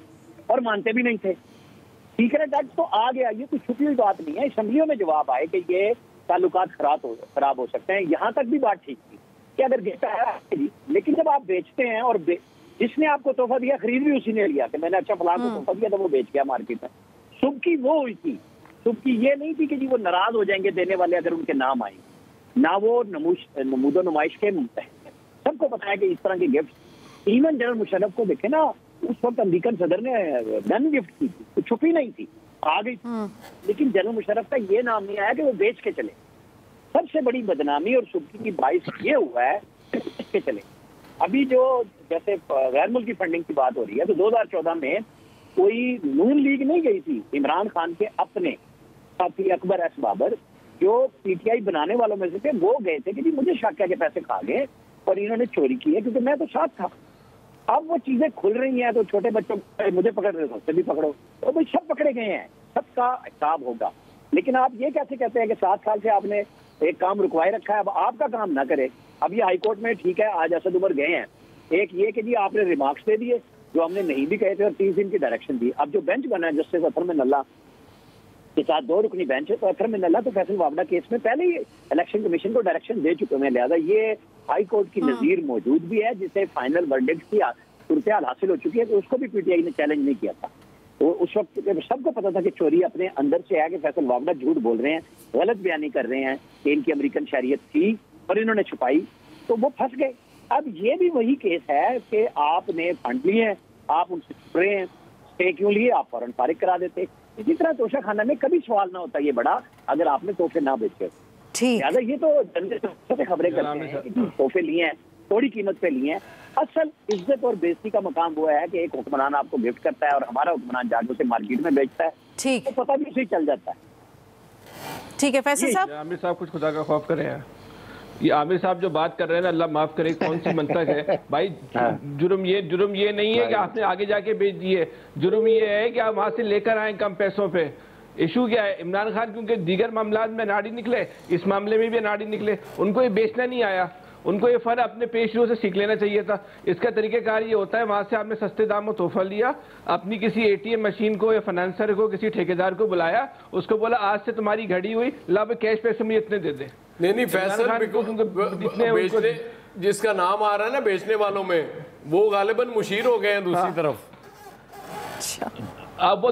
और मानते भी नहीं थे। सीक्रेट एक्ट तो आ गया, ये कोई छुपी हुई बात नहीं है। असम्बलियों में जवाब आए कि ये ताल्लुकात खराब हो सकते हैं। यहाँ तक भी बात ठीक थी कि अगर गिफ्ट आया, लेकिन जब आप बेचते हैं और जिसने आपको तोहफा दिया खरीद भी उसी ने लिया कि मैंने अच्छा फलां को तोहफा दिया, तो वो बेच गया मार्केट में। सुबह वो हुई थी, सुबह ये नहीं थी कि जी वो नाराज हो जाएंगे देने वाले अगर उनके नाम आए, ना वो नमूदो नुमाइश के। सबको पता है कि इस तरह के गिफ्ट, इवन जनरल मुशर्रफ को देखे ना, उस वक्त अमेरिकन सदर ने गन गिफ्ट की थी, तो छुपी नहीं थी, आ गई। लेकिन जनरल मुशर्रफ का ये नाम नहीं आया कि वो बेच के चले। सबसे बड़ी बदनामी और सुबकी की बाइस ये हुआ है बेच के चले। अभी जो जैसे गैर मुल्की फंडिंग की बात हो रही है, तो 2014 में कोई नून लीग नहीं गई थी, इमरान खान के अपने साथी अकबर एस बाबर जो पीटीआई बनाने वालों में से थे, वो गए थे कि जी मुझे शक है कि पैसे खा गए और इन्होंने चोरी की है, क्योंकि मैं तो साथ था। अब वो चीजें खुल रही हैं तो छोटे बच्चों को मुझे पकड़ रहे हो उससे भी पकड़ो, तो भाई सब पकड़े गए हैं, सबका हिसाब होगा। लेकिन आप ये कैसे कहते हैं कि 7 साल से आपने एक काम रुकवाए रखा है, अब आपका काम ना करे। अब ये हाईकोर्ट में ठीक है, आज असद उमर गए हैं, एक ये कि जी आपने रिमार्क्स दे दिए जो हमने नहीं भी कहे थे और 30 दिन की डायरेक्शन दी। अब जो बेंच बना है जस्टिस अतर मिनल्ला के साथ 2 रुकनी बेंच है, तो अतर मिनल्ला तो फैसल वावड़ा केस में पहले ही इलेक्शन कमीशन को डायरेक्शन दे चुके हैं, लिहाजा ये हाई कोर्ट की नजीर मौजूद भी है जिसे फाइनल वर्डिक्ट की सूरत हासिल हो चुकी है, तो उसको भी पीटीआई ने चैलेंज नहीं किया था। तो उस वक्त सबको पता था कि चोरी अपने अंदर से है, कि फैसल वावड़ा झूठ बोल रहे हैं, गलत बयानी कर रहे हैं कि इनकी अमेरिकन शरीयत थी और इन्होंने छुपाई, तो वो फंस गए। अब ये भी वही केस है कि आपने फंड लिए हैं, आप उनसे छुप रहे हैं, स्टे क्यों लिए, आप फौरन फारिग करा देते। इसी तरह तोशा खाना में कभी सवाल ना होता ये बड़ा अगर आपने तोहफे ना बेचे। लिहाजा ये तो जनता खबरें करते हैं कि तोहफे लिए हैं, थोड़ी कीमत पे लिए हैं। असल इज्जत और बेइज्जती का मकाम वो है कि एक हुक्मरान आपको गिफ्ट करता है और हमारा हुक्मरान जाके उसे मार्केट में बेचता है, ठीक तो पता भी उसे चल जाता है। ठीक है फैसल साहब। आमिर साहब कुछ खुदा का खौफ करें यार, ये आमिर साहब जो बात कर रहे हैं ना, अल्लाह माफ करे, कौन सी मंतक है भाई। जुर्म ये नहीं है कि आपने आगे जाके बेच दिए, जुर्म ये है कि आप वहां से लेकर आए कम पैसों पे। इशू क्या है, इमरान खान क्योंकि दीगर मामलात में नाड़ी निकले, इस मामले में भी नाड़ी निकले, उनको ये बेचना नहीं आया, उनको ये फर्क अपने पेशरों से सीख लेना चाहिए था। इसका तरीकेकार ये होता है, वहां से आपने सस्ते दाम में तोहफा लिया, अपनी किसी एटीएम मशीन को या फाइनेंसर को, किसी ठेकेदार को बुलाया, उसको बोला आज से तुम्हारी घड़ी हुई, ला कैश पैसे में इतने दे दे। नहीं फैसल जिसका नाम आ रहा है ना बेचने वालों में, वो गालिबन मुशीर हो गए हैं दूसरी तरफ। अब वो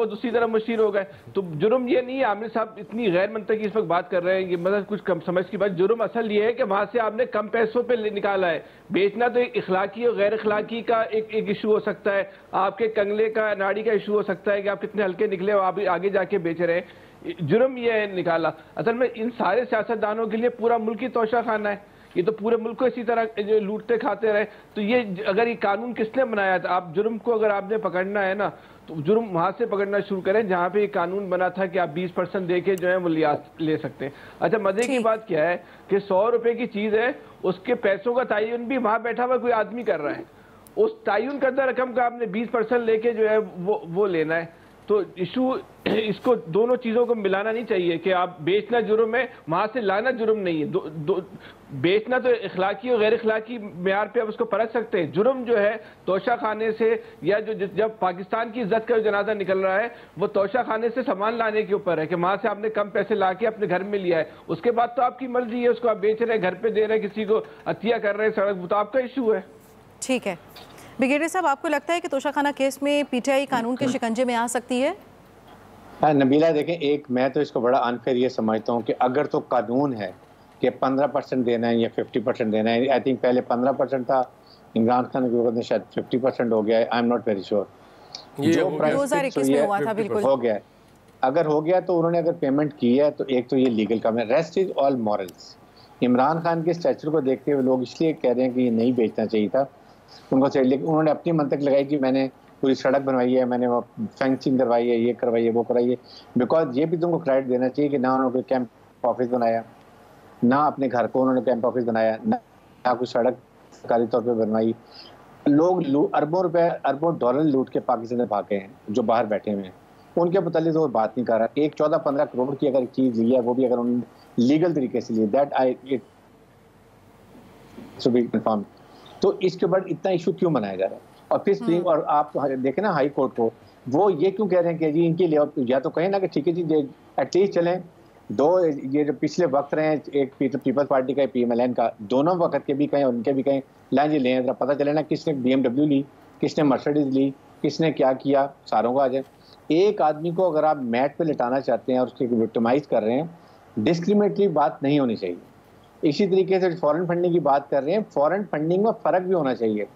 दूसरी तरफ मुशीर हो गए। तो जुर्म ये नहीं है, आमिर साहब इतनी गैर मंतकी इस वक्त बात कर रहे हैं कि मतलब कुछ कम समझ की बात। जुर्म असल ये है कि वहां से आपने कम पैसों पे निकाला है। बेचना तो एक इखलाकी और गैर इखलाकी का एक इशू हो सकता है, आपके कंगले का नाड़ी का इशू हो सकता है कि आप कितने हल्के निकले हो, आप आगे जाके बेच रहे हैं। जुर्म ये है निकाला। असल में इन सारे सियासतदानों के लिए पूरा मुल्क ही तोशा खाना है, ये तो पूरे मुल्क को इसी तरह लूटते खाते रहे। तो ये अगर ये कानून किसने बनाया था, आप जुर्म को अगर आपने पकड़ना है ना, तो जुर्म वहां से पकड़ना शुरू करें जहां पे ये कानून बना था कि आप 20% दे के जो है वो ले सकते हैं। अच्छा मजे की बात क्या है कि 100 रुपए की चीज है, उसके पैसों का तयन भी वहां बैठा हुआ कोई आदमी कर रहा है, उस तयन करदा रकम का आपने 20% लेके जो है वो लेना है। तो इशू इसको दोनों चीजों को मिलाना नहीं चाहिए कि आप बेचना जुर्म है, वहां से लाना जुर्म नहीं है। बेचना तो इखलाकी और गैर इखलाकी मेयार पे आप उसको परख सकते हैं। जुर्म जो है तोशा खाने से, या जो जब पाकिस्तान की इज्जत का जनाजा निकल रहा है वो तोशा खाने से सामान लाने के ऊपर है कि वहां से आपने कम पैसे ला के अपने घर में लिया है, उसके बाद तो आपकी मर्जी है, उसको आप बेच रहे हैं, घर पे दे रहे हैं, किसी को हत्या कर रहे हैं सड़क, तो आपका इशू है। ठीक है ब्रिगेडियर साहब, आपको लगता है कि तोशा खाना केस में पीटीआई कानून के शिकंजे में आ सकती है? नबीला देखें, एक मैं तो इसको बड़ा अनफेयर ये समझता हूँ कि अगर तो कानून है कि 15% देना है या 50% देना है, आई थिंक पहले 15% था, इमरान खान के वक्त में शायद 50% हो गया है, I am not very sure, जो 2021 में हुआ था, बिल्कुल हो गया है। अगर हो गया तो उन्होंने अगर पेमेंट की है तो एक तो ये लीगल काम है, rest is all morals. Imran Khan के स्टैचर को देखते हुए लोग इसलिए कह रहे हैं कि ये नहीं बेचना चाहिए था उनको चाहिए, लेकिन उन्होंने अपनी मंतक लगाई कि मैंने पूरी सड़क बनवाई है, मैंने वो फेंसिंग करवाई है, ये करवाई है, वो करवाई है, बिकॉज ये भी तुमको क्रेडिट देना चाहिए कि ना उन्होंने कैंप ऑफिस बनाया, ना अपने घर को उन्होंने कैंप ऑफिस बनाया, ना कोई सड़क सरकारी तौर पे बनवाई। लोग अरबों रुपए अरबों डॉलर लूट के पाकिस्तान में भागे हैं जो बाहर बैठे हुए हैं, उनके मुतालिक तो बात नहीं कर रहा। एक 14-15 करोड़ की अगर चीज ली है, वो भी अगर उन्होंने लीगल तरीके से ली, that I it should be confirm. तो इसके ऊपर इतना इशू क्यों मनाया जा रहा है? और फिर सुप्रीम, और आप देखें ना हाई कोर्ट को, वो ये क्यों कह रहे हैं कि जी इनके लिए, या तो कहें ना कि ठीक है जी एटलीस्ट चलें दो, ये जो पिछले वक्त रहे हैं, एक पीपल्स पार्टी का, पीएमएलएन का, दोनों वक्त के भी कहें, उनके भी कहें, लाइन जी लें, पता चले ना किसने BMW ली, किसने मर्सिडीज ली, किसने क्या किया, सारों को आ जाए। एक आदमी को अगर आप मैट पे लिटाना चाहते हैं और उसकी विक्टिमाइज कर रहे हैं, डिस्क्रिमिनेटरी बात नहीं होनी चाहिए। इसी तरीके से फॉरेन फंडिंग की बात कर रहे हैं, फॉरेन फंडिंग में फ़र्क भी होना चाहिए।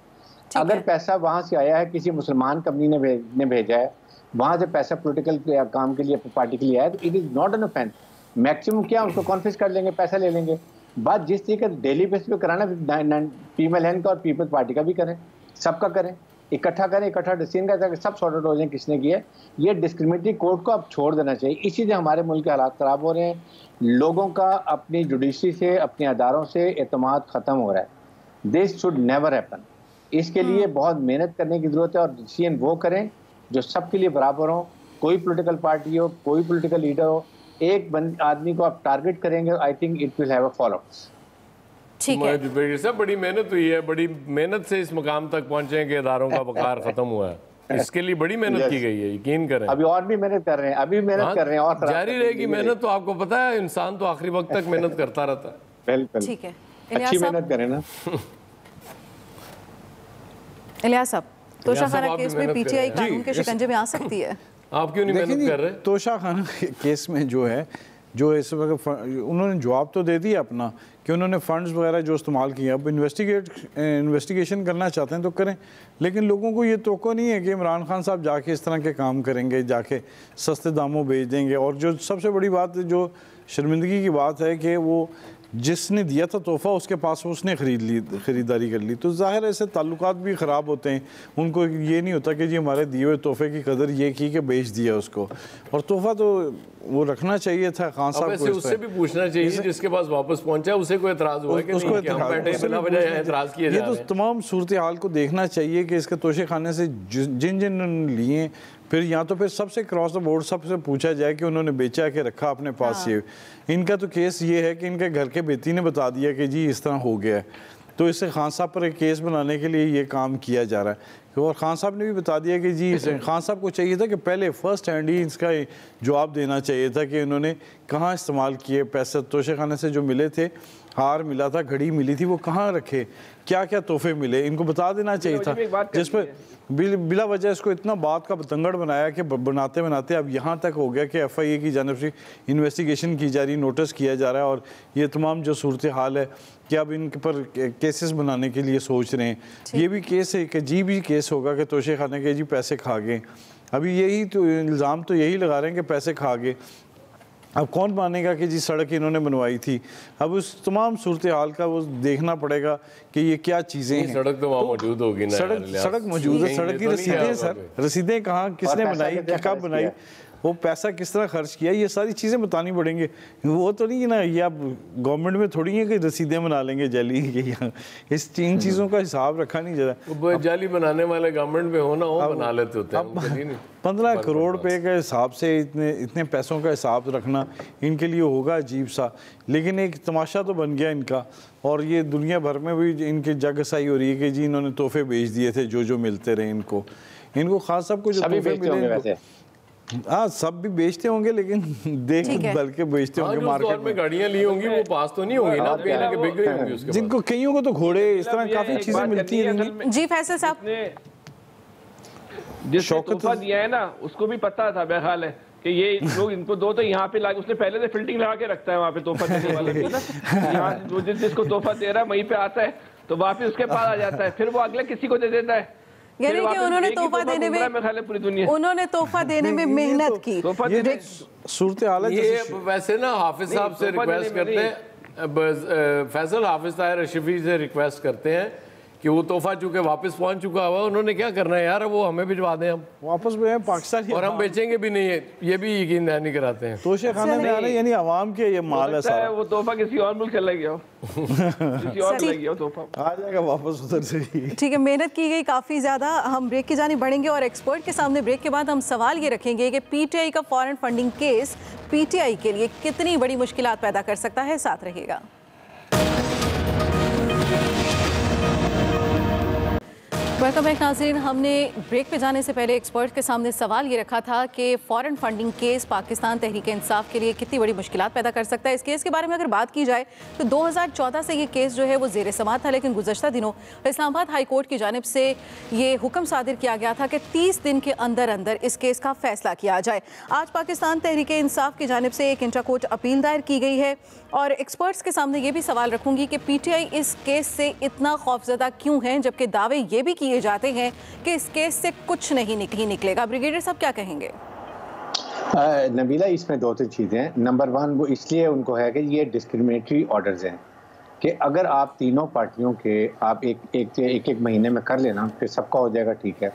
अगर पैसा वहाँ से आया है, किसी मुसलमान कंपनी ने भेजा है, वहाँ से पैसा पॉलिटिकल काम के लिए, पार्टी के लिए आया, तो it is not an offence. Maximum क्या, उसको कॉन्फिस कर लेंगे, पैसा ले लेंगे। बात जिस तरीके डेली बेसिस पे कराना, पीएमएलएन का और पीपल्स पार्टी का भी करें, सबका करें, इकट्ठा करें, इकट्ठा डिसीजन का ताकि सब सॉर्ट आउट हो जाए किसने किया है। ये डिस्क्रिमिनेटरी कोर्ट को अब छोड़ देना चाहिए। इसी से हमारे मुल्क के हालात ख़राब हो रहे हैं, लोगों का अपनी जुडिशरी से, अपने अदारों से एतमाद ख़त्म हो रहा है। This should never happen. इसके लिए बहुत मेहनत करने की ज़रूरत है और डिसीजन वो करें जो सबके लिए बराबर हो। कोई पॉलिटिकल पार्टी हो, कोई पॉलिटिकल लीडर हो, एक आदमी को आप टारगेट करेंगे, I think it will have a follow. ठीक है सब बड़ी मेहनत हुई है, बड़ी मेहनत से इस मुकाम तक पहुंचे कि इदारों का वकार खत्म हुआ है। इसके लिए बड़ी मेहनत की गई है, यकीन करें। अभी और भी मेहनत कर रहे हैं, अभी मेहनत कर रहे हैं और जारी रहेगी मेहनत। तो आपको पता है इंसान तो आखिरी वक्त तक मेहनत करता रहता है। बिल्कुल, ठीक है, अच्छी मेहनत करें ना। इलियास साहब, तोशा खाना केस में पीटीआई कानून के शिकंजे में आ सकती है। आप क्यों नहीं मेहनत कर रहे? तोशा खाना केस में जो है, जो इस वक्त उन्होंने जवाब तो दे दिया अपना कि उन्होंने फंड्स वगैरह जो इस्तेमाल किए। अब इन्वेस्टिगेशन करना चाहते हैं तो करें, लेकिन लोगों को ये तोक़ा नहीं है कि इमरान खान साहब जाके इस तरह के काम करेंगे, जाके सस्ते दामों बेच देंगे। और जो सबसे बड़ी बात, जो शर्मिंदगी की बात है कि वो जिसने दिया था तोहफा, उसके पास उसने ख़रीदारी कर ली। तो ज़ाहिर है ऐसे ताल्लुकात भी ख़राब होते हैं। उनको ये नहीं होता कि जी हमारे दिए हुए तोहफे की कदर ये की कि बेच दिया उसको। और तोहफा तो वो रखना चाहिए था खान साहब को। उससे भी पूछना चाहिए जिसके पास वापस पहुंचा उसे कोई एतराज़ हुआ कि उसको एतराज़ किया ये तो तमाम सूरत हाल को देखना चाहिए कि इसके तोशे खाने से जिन जिन लिए, फिर या तो फिर सबसे क्रॉस द बोर्ड सबसे पूछा जाए कि उन्होंने बेचा के रखा अपने पास। ये इनका तो केस ये है कि इनके घर के बेटी ने बता दिया कि जी इस तरह हो गया है, तो इससे खान साहब पर एक केस बनाने के लिए ये काम किया जा रहा है। और खान साहब ने भी बता दिया कि जी खान साहब को चाहिए था कि पहले फर्स्ट हैंड ही इसका जवाब देना चाहिए था कि इन्होंने कहाँ इस्तेमाल किए पैसे। तोशे खाने से जो मिले थे, हार मिला था, घड़ी मिली थी, वो कहाँ रखे, क्या क्या तोहफे मिले, इनको बता देना चाहिए था। जिस पर बिला वजह इसको इतना बात का बतंगड़ बनाया कि बनाते बनाते अब यहाँ तक हो गया कि FIA की जानिब से इन्वेस्टिगेशन की जा रही, नोटिस किया जा रहा है। और ये तमाम जो सूरत हाल है कि अब इनके पर केसेस बनाने के लिए सोच रहे हैं। ये भी केस है, एक अजीब ही केस होगा कि तोशे खाने के जी पैसे खा गए। अभी यही तो इल्ज़ाम तो यही लगा रहे हैं कि पैसे खा गए। अब कौन मानेगा कि जी सड़क इन्होंने बनवाई थी? अब उस तमाम सूरत हाल का वो देखना पड़ेगा कि ये क्या चीज़ें हैं। सड़क तो वहाँ मौजूद होगी ना, सड़क मौजूद है, सड़क की रसीदें सर, रसीदें कहाँ, किसने बनाई, कब बनाई, वो पैसा किस तरह खर्च किया, ये सारी चीज़ें बतानी पड़ेंगी। वो तो नहीं ना ये आप गवर्नमेंट में थोड़ी है कि रसीदें बना लेंगे जाली के। यहाँ इन चीज़ों का हिसाब रखा नहीं जाता। जाली बनाने वाले गवर्नमेंट में हो ना हो, बना लेते होते हैं। 15 करोड़ रुपए के हिसाब से इतने पैसों का हिसाब रखना इनके लिए होगा अजीब सा, लेकिन एक तमाशा तो बन गया इनका। और ये दुनिया भर में भी इनकी जगसाई हो रही है कि जी इन्होंने तोहफे बेच दिए थे जो मिलते रहे इनको। खास साहब को जो तोहफे मिले, हाँ सब भी बेचते होंगे, लेकिन देख बल्कि बेचते होंगे। मार्केट में गाड़ियां ली होंगी, वो पास तो नहीं होंगी ना, पहले के बिक गई होंगी उसके। जिनको कईयों को तो घोड़े इस तरह काफी चीजें मिलती हैं। जी फैसल साहब, जिसने तोहफा दिया है ना उसको भी पता था मेरा ख्याल है कि ये लोग इनको दो तो यहाँ पे ला, उसने पहले से फिल्टिंग लगा के रखता है वहाँ पे तोहफा देने वाला ना, यहाँ जिसको तोहफा दे रहा है वहीं पे आता है तो वापिस उसके पास आ जाता है, फिर वो अगले किसी को दे देता है। यानी कि उन्होंने तोहफा देने में मेहनत की। सूरत हाल है। ये वैसे ना हाफिज साहब से रिक्वेस्ट करते हैं, फैसल हाफिज ताहिर अशरफी से रिक्वेस्ट करते हैं कि वो तोहफा चूंकि वापस पहुंच चुका हुआ, उन्होंने क्या करना है यार, वो हमें भिजवा दें, हम वापस भी पाकिस्तान और हम बेचेंगे भी नहीं है, ये भी यकीन नहीं कराते हैं। तोशे खाने में आ रहे यानी आवाम के ये माल है सारा। वो तोहफा किसी और मुल्क चला गया किसी और चला गया तोहफा आ जाएगा वापस उधर से। ठीक है, मेहनत की गई काफ़ी ज़्यादा। हम ब्रेक की जाने बढ़ेंगे और एक्सपर्ट के सामने ब्रेक के बाद हम सवाल ये रखेंगे कि PTI का फॉरेन फंडिंग केस PTI के लिए कितनी बड़ी मुश्किलात पैदा कर सकता है। साथ रहिएगा। वेलकम बैक नाज़रीन। हमने ब्रेक पे जाने से पहले एक्सपर्ट के सामने सवाल ये रखा था कि foreign funding case Pakistan Tehreek Insaf के लिए कितनी बड़ी मुश्किलात पैदा कर सकता है। इस केस के बारे में अगर बात की जाए तो 2014 से ये केस जो है वो ज़ेर समाअत था, लेकिन गुज़श्ता दिनों इस्लामाबाद हाई कोर्ट की जानिब से ये हुक्म सादिर किया गया था कि 30 दिन के अंदर अंदर इस केस का फैसला किया जाए। आज पाकिस्तान तहरीक इंसाफ की जानिब से एक इंट्रा कोर्ट अपील दायर की गई है और एक्सपर्ट्स के सामने ये भी सवाल रखूंगी कि PTI इस केस से इतना खौफजदा क्यों है, जबकि दावे ये भी किए जाते हैं कि इस केस से कुछ नहीं निकलेगा। ब्रिगेडियर साहब क्या कहेंगे? नबीला, इसमें दो तीन चीज़ें हैं। नंबर वन, वो इसलिए उनको है कि ये डिस्क्रिमिनेटरी ऑर्डर्स हैं कि अगर आप तीनों पार्टियों के आप एक महीने में कर लेना फिर सबका हो जाएगा, ठीक है।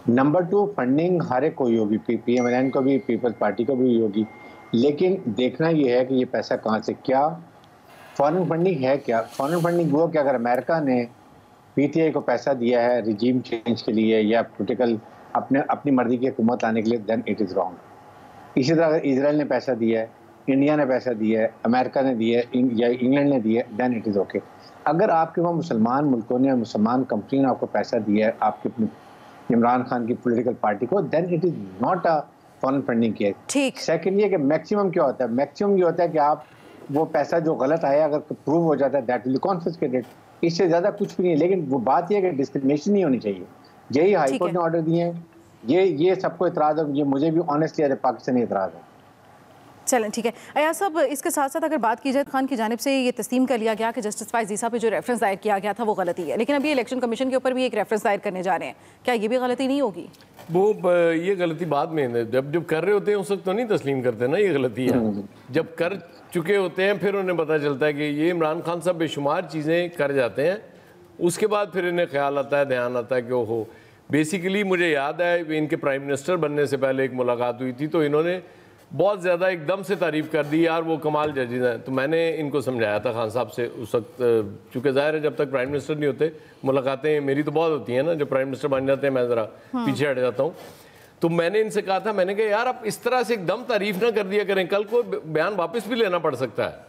नंबर 2, फंडिंग हर एक को ही होगी, PMLN को भी, पीपल्स पार्टी को भी होगी, लेकिन देखना ये है कि ये पैसा कहाँ से, क्या फॉरेन फंडिंग है, क्या फॉरेन फंडिंग वो कि अगर अमेरिका ने PTI को पैसा दिया है रिजीम चेंज के लिए या पोलिटिकल अपनी मर्जी की हुकूमत लाने के लिए, देन इट इज़ रॉन्ग। इसी तरह अगर इसराइल ने पैसा दिया है, इंडिया ने पैसा दिया है, अमेरिका ने दिया है या इंग्लैंड ने दिया है, देन इट इज़ ओके। अगर आपके वहाँ मुसलमान मुल्कों ने, मुसलमान कंपनी ने आपको पैसा दिया है आपके अपनी इमरान खान की पॉलिटिकल पार्टी को, then it is not a foreign funding case. ठीक। सेकेंड ये कि मैक्सिमम क्या होता है, मैक्सिमम ये होता है कि आप वो पैसा जो गलत आया अगर प्रूव हो जाता है दैट विल कॉन्फिस्केटेड, इससे ज़्यादा कुछ भी नहीं है। लेकिन वो बात यह है कि डिस्क्रिमिनेशन नहीं होनी चाहिए, यही हाई कोर्ट ने ऑर्डर दिए हैं, ये सबको इतराज़ है, ये मुझे भी ऑनेस्टली एज ए पाकिस्तानी इतराज़ है। चलें ठीक है। अयाज साहब, इसके साथ साथ अगर बात की जाए, खान की जानिब से ये तस्लीम कर लिया गया कि जस्टिस फाइज़ ईसा पे जो रेफरेंस दायर किया गया था वो गलती है, लेकिन अभी इलेक्शन कमीशन के ऊपर भी एक रेफरेंस दायर करने जा रहे हैं, क्या ये भी गलती नहीं होगी? वो ये गलती बाद में, जब कर रहे होते हैं उस वक्त तो नहीं तस्लीम करते ना ये गलती है, जब कर चुके होते हैं फिर उन्हें पता चलता है कि ये इमरान खान साहब बेशुमार चीज़ें कर जाते हैं, उसके बाद फिर इन्हें ख्याल आता है, ध्यान आता है कि ओहो। बेसिकली मुझे याद है इनके प्राइम मिनिस्टर बनने से पहले एक मुलाकात हुई थी तो इन्होंने बहुत ज़्यादा एकदम से तारीफ़ कर दी, यार वो कमाल जजेज हैं। तो मैंने इनको समझाया था खान साहब से उस वक्त, चूँकि ज़ाहिर है जब तक प्राइम मिनिस्टर नहीं होते मुलाकातें मेरी तो बहुत होती हैं ना, जब प्राइम मिनिस्टर बन जाते हैं मैं ज़रा पीछे हट जाता हूँ। तो मैंने इनसे कहा था, मैंने कहा यार आप इस तरह से एकदम तारीफ़ ना कर दिया करें, कल को बयान वापस भी लेना पड़ सकता है।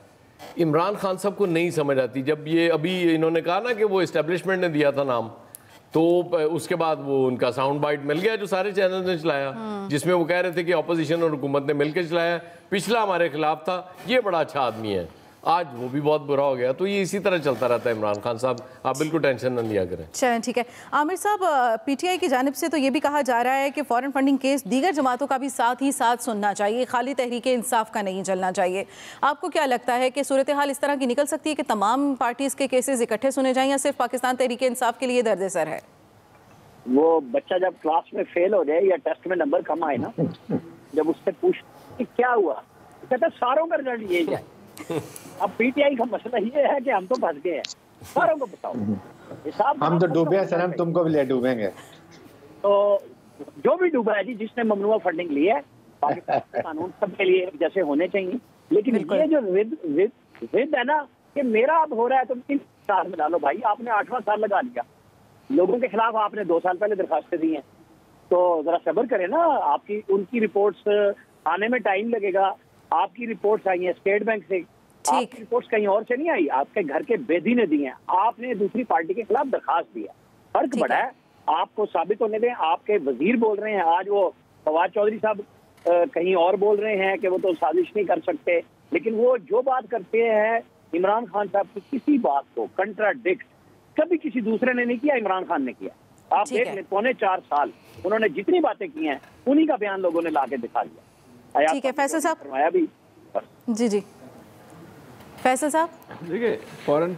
इमरान खान साहब को नहीं समझ आती, जब ये अभी इन्होंने कहा ना कि वो इस्टेब्लिशमेंट ने दिया था नाम, तो उसके बाद वो उनका साउंड बाइट मिल गया जो सारे चैनल ने चलाया, जिसमें वो कह रहे थे कि अपोजिशन और हुकूमत ने मिलकर चलाया, पिछला हमारे खिलाफ था, ये बड़ा अच्छा आदमी है, आज वो भी बहुत बुरा हो गया। तो ये इसी तरह चलता रहता है इमरान खान साहब, आप बिल्कुल टेंशन न लिया करें। चलें ठीक है। आमिर साहब, PTI की जानिब से तो ये भी कहा जा रहा है कि फॉरेन फंडिंग केस दीगर जमातों का भी साथ ही साथ सुनना चाहिए, खाली तहरीक इंसाफ का नहीं चलना चाहिए। आपको क्या लगता है कि सूरत हाल इस तरह की निकल सकती है कि तमाम पार्टीज के केसेस इकट्ठे सुने जाएं या सिर्फ पाकिस्तान तहरीक इंसाफ के लिए दर्द सर है? वो बच्चा जब क्लास में फेल हो जाए या टेस्ट में नंबर कम आए ना, जब उससे पूछ कि क्या हुआ, कहता सारों का रिजल्ट ये जाए। अब PTI का मसला ये है कि हम तो फंस गए हैं, सारों को बताओ हिसाब, हम तो डूबे हैं सर, हम तुमको भी ले डूबेंगे। तो जो भी डूबा है जी, जिसने ममनुआ फंडिंग ली है, पाकिस्तान कानून सबके लिए जैसे होने चाहिए, लेकिन ये जो जिद है ना कि मेरा अब हो रहा है तुम 3 साल में डालो, भाई आपने 8वां साल लगा लिया, लोगों के खिलाफ आपने 2 साल पहले दरखास्तें दी हैं, तो जरा सब्र करें ना। आपकी उनकी रिपोर्ट्स आने में टाइम लगेगा, आपकी रिपोर्ट्स आई हैं स्टेट बैंक से, आपकी रिपोर्ट्स कहीं और से नहीं आई, आपके घर के बेदी ने दी हैं, आपने दूसरी पार्टी के खिलाफ दरखास्त दिया, फर्क बड़ा है। आपको साबित होने दें, आपके वजीर बोल रहे हैं, आज वो फवाद चौधरी साहब कहीं और बोल रहे हैं कि वो तो साजिश नहीं कर सकते, लेकिन वो जो बात करते हैं इमरान खान साहब की किसी बात को कंट्राडिक्ट कभी किसी दूसरे ने नहीं किया, इमरान खान ने किया। आप देख लें, 4.25 साल उन्होंने जितनी बातें की हैं उन्हीं का बयान लोगों ने लाके दिखा दिया। ठीक है फैसल साहब। भी जी फैसल साहब, देखिए फॉरेन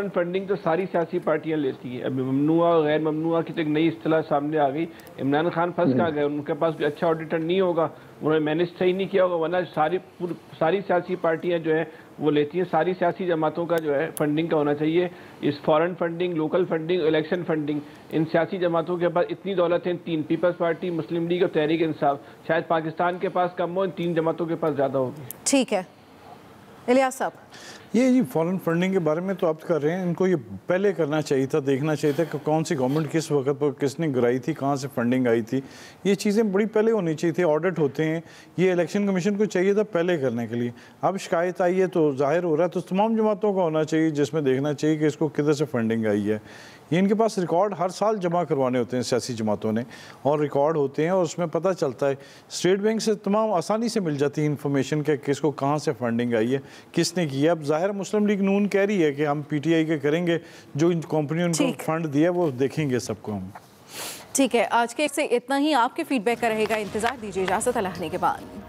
फंडिंग तो सारी सियासी पार्टियां लेती हैं। अभी ममनुआ और गैर ममनुआ की तो एक नई इस्तिलाह सामने आ गई। इमरान खान फंस कहाँ गए, उनके पास कोई अच्छा ऑडिटर नहीं होगा, उन्होंने मैनेज सही नहीं किया होगा, वरना सारी सियासी पार्टियां जो है वो लेती हैं। सारी सियासी जमातों का जो है फंडिंग का होना चाहिए। इस foreign funding, local funding, election funding, इन सियासी जमातों के पास इतनी दौलत है, 3 पीपल्स पार्टी, मुस्लिम लीग और तहरीक इंसाफ, शायद पाकिस्तान के पास कम हो, इन 3 जमातों के पास ज़्यादा होगी। ठीक है इलियास साहब, ये जी फॉरेन फंडिंग के बारे में तो आप कर रहे हैं, इनको ये पहले करना चाहिए था, देखना चाहिए था कि कौन सी गवर्नमेंट किस वक्त पर किसने गिराई थी, कहाँ से फंडिंग आई थी, ये चीज़ें बड़ी पहले होनी चाहिए थी। ऑडिट होते हैं, ये इलेक्शन कमीशन को चाहिए था पहले करने के लिए। अब शिकायत आई है तो जाहिर हो रहा है तो तमाम जमातों का होना चाहिए, जिसमें देखना चाहिए कि इसको किधर से फंडिंग आई है। ये इनके पास रिकॉर्ड हर साल जमा करवाने होते हैं सियासी जमातों ने, और रिकॉर्ड होते हैं और उसमें पता चलता है। स्टेट बैंक से तमाम आसानी से मिल जाती है इन्फॉर्मेशन कि किसको कहाँ से फंडिंग आई है, किसने की है। अब ज़ाहिर मुस्लिम लीग नून कह रही है कि हम PTI के करेंगे, जो इन कंपनियों ने फंड दिया वो देखेंगे सबको हम। ठीक है, आज के से इतना ही। आपके फीडबैक का रहेगा इंतजार, दीजिए इजाज़त, अल्लाह के बाद।